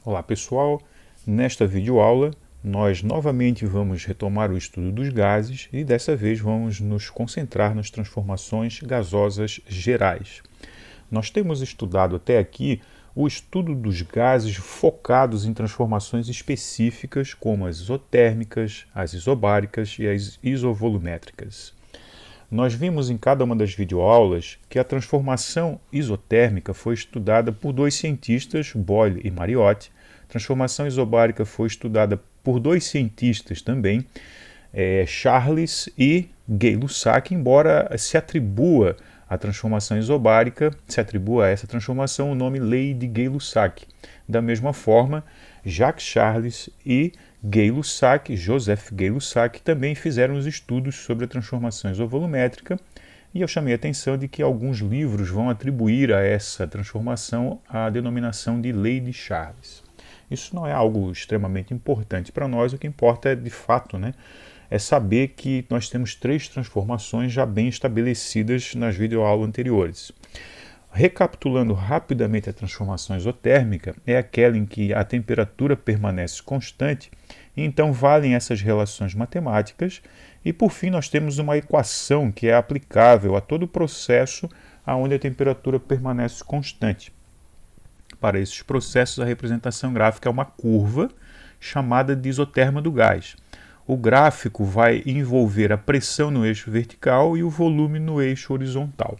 Olá pessoal, nesta videoaula nós novamente vamos retomar o estudo dos gases e dessa vez vamos nos concentrar nas transformações gasosas gerais. Nós temos estudado até aqui o estudo dos gases focados em transformações específicas como as isotérmicas, as isobáricas e as isovolumétricas. Nós vimos em cada uma das videoaulas que a transformação isotérmica foi estudada por dois cientistas, Boyle e Mariotti. A transformação isobárica foi estudada por dois cientistas também, Charles e Gay-Lussac, embora se atribua a transformação isobárica, se atribua a essa transformação o nome Lei de Gay-Lussac. Da mesma forma, Jacques Charles e Gay-Lussac, Joseph Gay-Lussac, também fizeram os estudos sobre a transformação isovolumétrica, e eu chamei a atenção de que alguns livros vão atribuir a essa transformação a denominação de Lei de Charles. Isso não é algo extremamente importante para nós, o que importa é, de fato, é saber que nós temos três transformações já bem estabelecidas nas videoaulas anteriores. Recapitulando rapidamente a transformação isotérmica, é aquela em que a temperatura permanece constante, e então valem essas relações matemáticas, e por fim nós temos uma equação que é aplicável a todo o processo onde a temperatura permanece constante. Para esses processos, a representação gráfica é uma curva chamada de isoterma do gás. O gráfico vai envolver a pressão no eixo vertical e o volume no eixo horizontal.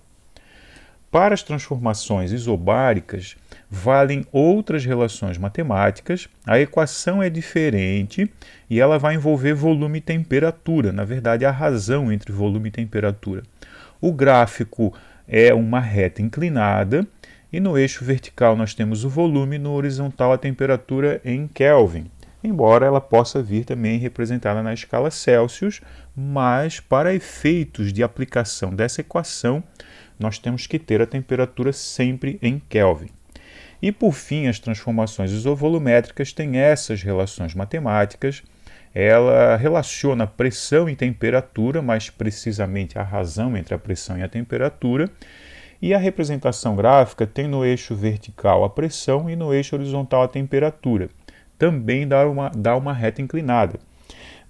Para as transformações isobáricas, valem outras relações matemáticas, a equação é diferente e ela vai envolver volume e temperatura, na verdade a razão entre volume e temperatura. O gráfico é uma reta inclinada e no eixo vertical nós temos o volume, no horizontal a temperatura em Kelvin, embora ela possa vir também representada na escala Celsius, mas para efeitos de aplicação dessa equação, nós temos que ter a temperatura sempre em Kelvin. E por fim, as transformações isovolumétricas têm essas relações matemáticas. Ela relaciona pressão e temperatura, mais precisamente a razão entre a pressão e a temperatura, e a representação gráfica tem no eixo vertical a pressão e no eixo horizontal a temperatura. Também dá uma reta inclinada.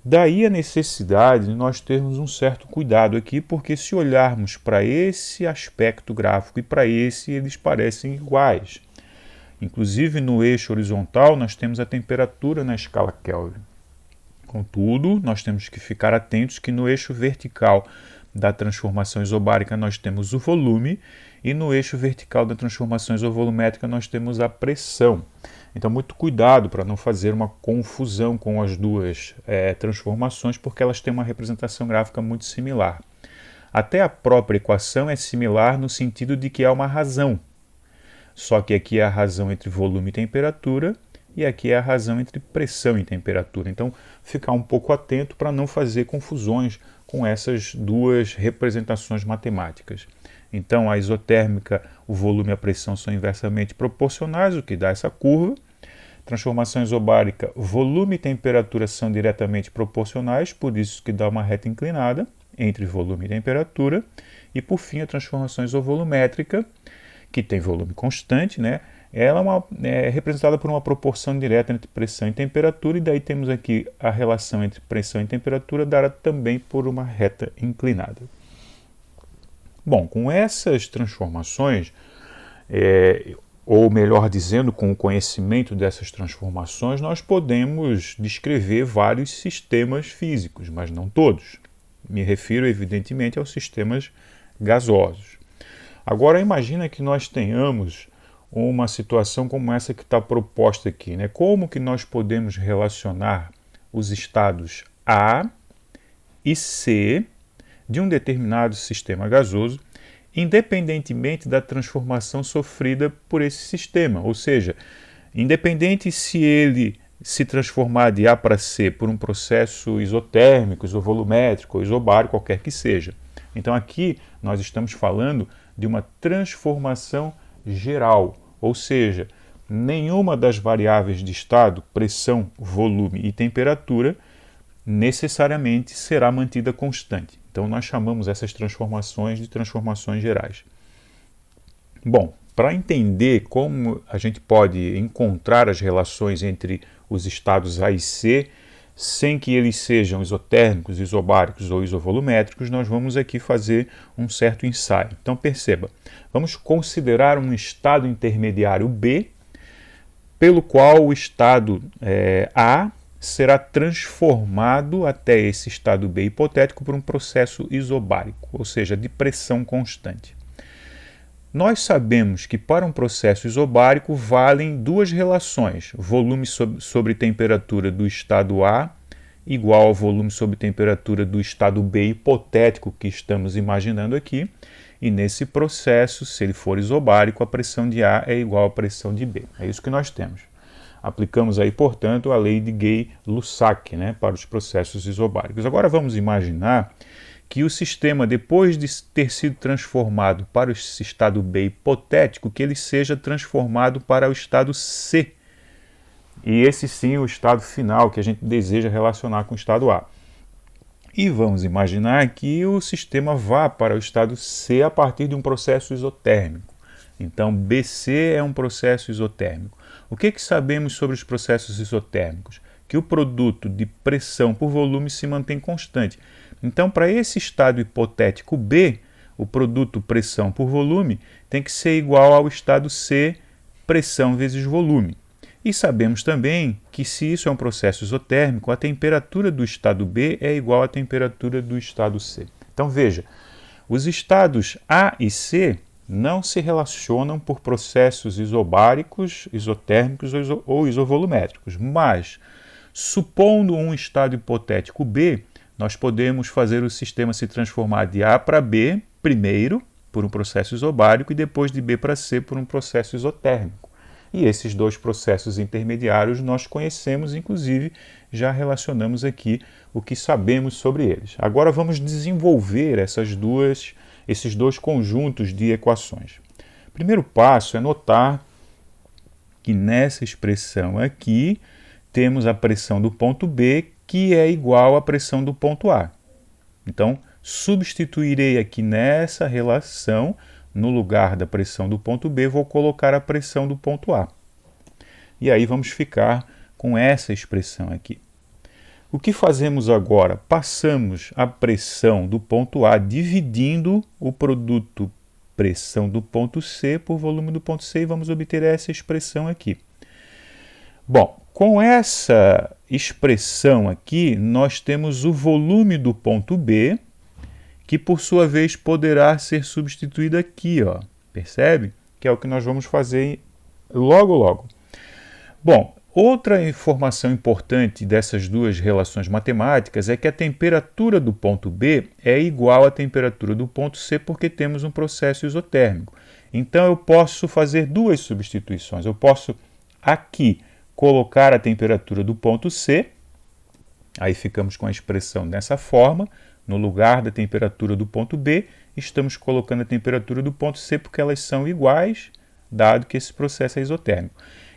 Daí a necessidade de nós termos um certo cuidado aqui, porque se olharmos para esse aspecto gráfico e para esse, eles parecem iguais. Inclusive no eixo horizontal nós temos a temperatura na escala Kelvin. Contudo, nós temos que ficar atentos que no eixo vertical da transformação isobárica nós temos o volume e no eixo vertical da transformação isovolumétrica nós temos a pressão. Então, muito cuidado para não fazer uma confusão com as duas transformações, porque elas têm uma representação gráfica muito similar. Até a própria equação é similar no sentido de que há uma razão. Só que aqui é a razão entre volume e temperatura, e aqui é a razão entre pressão e temperatura. Então, ficar um pouco atento para não fazer confusões com essas duas representações matemáticas. Então, a isotérmica, o volume e a pressão são inversamente proporcionais, o que dá essa curva. Transformação isobárica, volume e temperatura são diretamente proporcionais, por isso que dá uma reta inclinada entre volume e temperatura. E por fim, a transformação isovolumétrica, que tem volume constante, ela é representada por uma proporção direta entre pressão e temperatura, e daí temos aqui a relação entre pressão e temperatura dada também por uma reta inclinada. Bom, com essas transformações, ou melhor dizendo, com o conhecimento dessas transformações, nós podemos descrever vários sistemas físicos, mas não todos. Me refiro, evidentemente, aos sistemas gasosos. Agora, imagina que nós tenhamos uma situação como essa que está proposta aqui. Como que nós podemos relacionar os estados A e C de um determinado sistema gasoso, independentemente da transformação sofrida por esse sistema, ou seja, independente se ele se transformar de A para C por um processo isotérmico, isovolumétrico ou isobárico, qualquer que seja. Então aqui nós estamos falando de uma transformação geral, ou seja, nenhuma das variáveis de estado, pressão, volume e temperatura, necessariamente será mantida constante. Então nós chamamos essas transformações de transformações gerais. Bom, para entender como a gente pode encontrar as relações entre os estados A e C, sem que eles sejam isotérmicos, isobáricos ou isovolumétricos, nós vamos aqui fazer um certo ensaio. Então perceba, vamos considerar um estado intermediário B, pelo qual o estado A será transformado até esse estado B hipotético por um processo isobárico, ou seja, de pressão constante. Nós sabemos que para um processo isobárico valem duas relações, volume sobre temperatura do estado A igual ao volume sobre temperatura do estado B hipotético que estamos imaginando aqui, e nesse processo, se ele for isobárico, a pressão de A é igual à pressão de B. É isso que nós temos. Aplicamos aí, portanto, a lei de Gay-Lussac, né, para os processos isobáricos. Agora vamos imaginar que o sistema, depois de ter sido transformado para o estado B hipotético, que ele seja transformado para o estado C. E esse sim o estado final que a gente deseja relacionar com o estado A. E vamos imaginar que o sistema vá para o estado C a partir de um processo isotérmico. Então, BC é um processo isotérmico. O que sabemos sobre os processos isotérmicos? Que o produto de pressão por volume se mantém constante. Então, para esse estado hipotético B, o produto pressão por volume tem que ser igual ao estado C, pressão vezes volume. E sabemos também que, se isso é um processo isotérmico, a temperatura do estado B é igual à temperatura do estado C. Então, veja, os estados A e C não se relacionam por processos isobáricos, isotérmicos ou isovolumétricos, mas, supondo um estado hipotético B, nós podemos fazer o sistema se transformar de A para B primeiro por um processo isobárico e depois de B para C por um processo isotérmico. E esses dois processos intermediários nós conhecemos, inclusive já relacionamos aqui o que sabemos sobre eles. Agora vamos desenvolver esses dois conjuntos de equações. O primeiro passo é notar que nessa expressão aqui temos a pressão do ponto B, que é igual à pressão do ponto A. Então, substituirei aqui nessa relação, no lugar da pressão do ponto B, vou colocar a pressão do ponto A. E aí vamos ficar com essa expressão aqui. O que fazemos agora? Passamos a pressão do ponto A dividindo o produto pressão do ponto C por volume do ponto C e vamos obter essa expressão aqui. Bom, com essa expressão aqui, nós temos o volume do ponto B, que por sua vez poderá ser substituído aqui, ó. Percebe? Que é o que nós vamos fazer logo. Bom, outra informação importante dessas duas relações matemáticas é que a temperatura do ponto B é igual à temperatura do ponto C porque temos um processo isotérmico. Então eu posso fazer duas substituições. Eu posso aqui colocar a temperatura do ponto C, aí ficamos com a expressão dessa forma, no lugar da temperatura do ponto B, estamos colocando a temperatura do ponto C porque elas são iguais, dado que esse processo é isotérmico.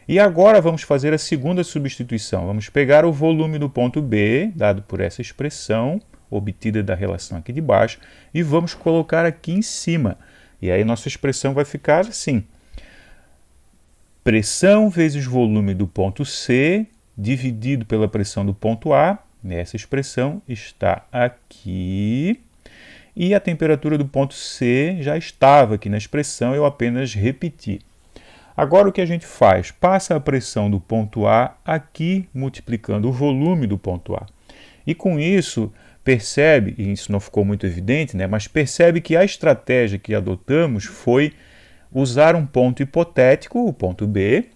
E agora vamos fazer a segunda substituição. Vamos pegar o volume do ponto B, dado por essa expressão, obtida da relação aqui de baixo, e vamos colocar aqui em cima. E aí nossa expressão vai ficar assim. Pressão vezes volume do ponto C, dividido pela pressão do ponto A, essa expressão está aqui, e a temperatura do ponto C já estava aqui na expressão, eu apenas repeti. Agora o que a gente faz? Passa a pressão do ponto A aqui, multiplicando o volume do ponto A. E com isso, percebe, e isso não ficou muito evidente, né, mas percebe que a estratégia que adotamos foi usar um ponto hipotético, o ponto B,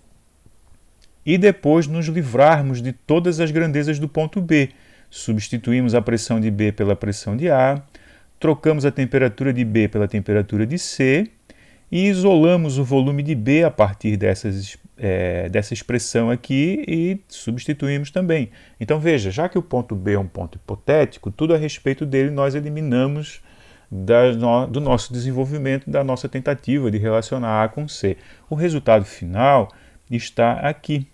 e depois nos livrarmos de todas as grandezas do ponto B. Substituímos a pressão de B pela pressão de A, trocamos a temperatura de B pela temperatura de C e isolamos o volume de B a partir dessa expressão aqui e substituímos também. Então veja, já que o ponto B é um ponto hipotético, tudo a respeito dele nós eliminamos do nosso desenvolvimento, da nossa tentativa de relacionar A com C. O resultado final está aqui.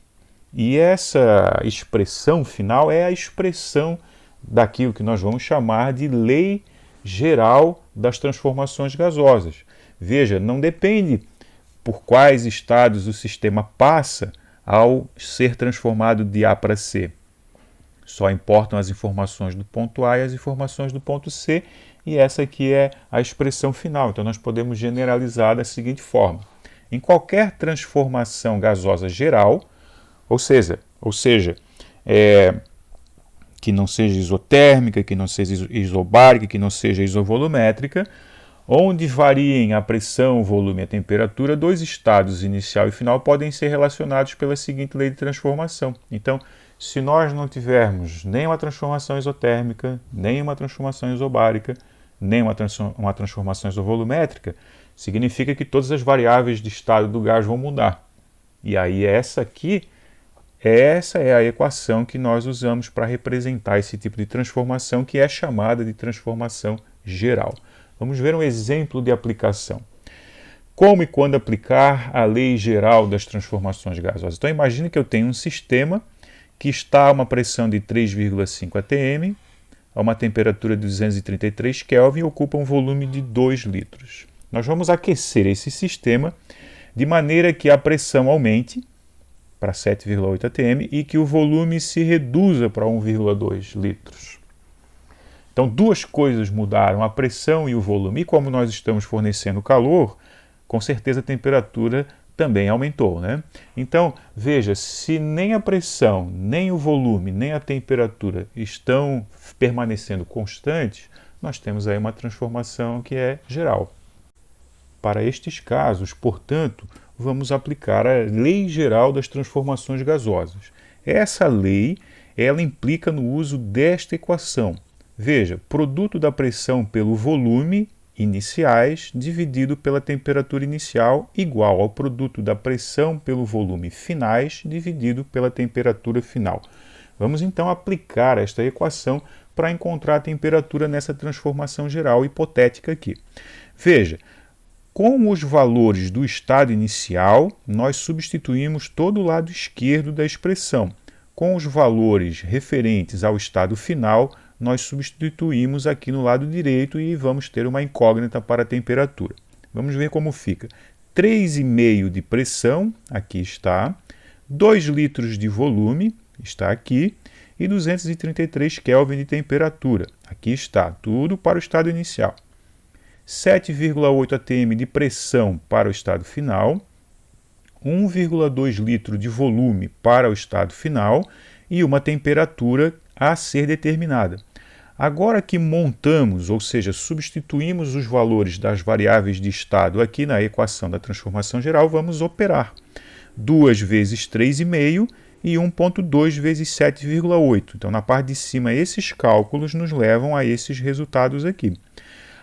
E essa expressão final é a expressão daquilo que nós vamos chamar de lei geral das transformações gasosas. Veja, não depende por quais estados o sistema passa ao ser transformado de A para C. Só importam as informações do ponto A e as informações do ponto C, e essa aqui é a expressão final. Então nós podemos generalizar da seguinte forma: em qualquer transformação gasosa geral, ou seja, que não seja isotérmica, que não seja isobárica, que não seja isovolumétrica, onde variem a pressão, o volume e a temperatura, dois estados, inicial e final, podem ser relacionados pela seguinte lei de transformação. Então, se nós não tivermos nem uma transformação isotérmica, nem uma transformação isobárica, nem uma transformação isovolumétrica, significa que todas as variáveis de estado do gás vão mudar. E aí essa é a equação que nós usamos para representar esse tipo de transformação, que é chamada de transformação geral. Vamos ver um exemplo de aplicação. Como e quando aplicar a lei geral das transformações gasosas? Então imagine que eu tenho um sistema que está a uma pressão de 3,5 atm, a uma temperatura de 233 Kelvin e ocupa um volume de 2 litros. Nós vamos aquecer esse sistema de maneira que a pressão aumente para 7,8 atm e que o volume se reduza para 1,2 litros. Então, duas coisas mudaram, a pressão e o volume. E como nós estamos fornecendo calor, com certeza a temperatura também aumentou, né? Então, veja, se nem a pressão, nem o volume, nem a temperatura estão permanecendo constantes, nós temos aí uma transformação que é geral. Para estes casos, portanto, vamos aplicar a lei geral das transformações gasosas. Essa lei, ela implica no uso desta equação. Veja, produto da pressão pelo volume iniciais dividido pela temperatura inicial igual ao produto da pressão pelo volume finais dividido pela temperatura final. Vamos então aplicar esta equação para encontrar a temperatura nessa transformação geral hipotética aqui. Veja, com os valores do estado inicial, nós substituímos todo o lado esquerdo da expressão. Com os valores referentes ao estado final, nós substituímos aqui no lado direito e vamos ter uma incógnita para a temperatura. Vamos ver como fica. 3,5 de pressão, aqui está, 2 litros de volume, está aqui, e 233 Kelvin de temperatura, aqui está, tudo para o estado inicial. 7,8 atm de pressão para o estado final, 1,2 litro de volume para o estado final e uma temperatura a ser determinada. Agora que montamos, ou seja, substituímos os valores das variáveis de estado aqui na equação da transformação geral, vamos operar. 2 vezes 3,5 e 1,2 vezes 7,8. Então, na parte de cima, esses cálculos nos levam a esses resultados aqui.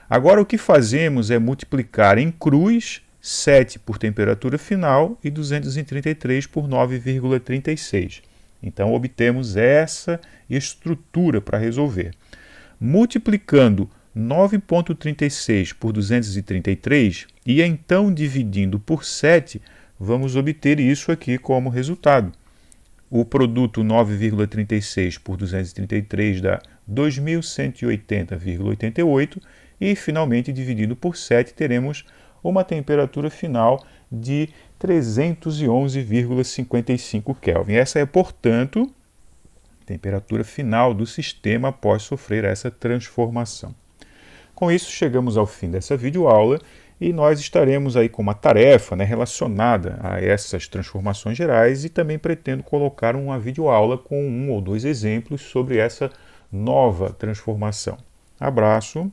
Agora, o que fazemos é multiplicar em cruz 7 por temperatura final e 233 por 9,36. Então, obtemos essa estrutura para resolver. Multiplicando 9,36 por 233 e então dividindo por 7, vamos obter isso aqui como resultado. O produto 9,36 por 233 dá 2.180,88 e, finalmente, dividido por 7, teremos uma temperatura final de 311,55 Kelvin. Essa é, portanto, a temperatura final do sistema após sofrer essa transformação. Com isso, chegamos ao fim dessa videoaula e nós estaremos aí com uma tarefa, relacionada a essas transformações gerais e também pretendo colocar uma videoaula com 1 ou 2 exemplos sobre essa nova transformação. Abraço!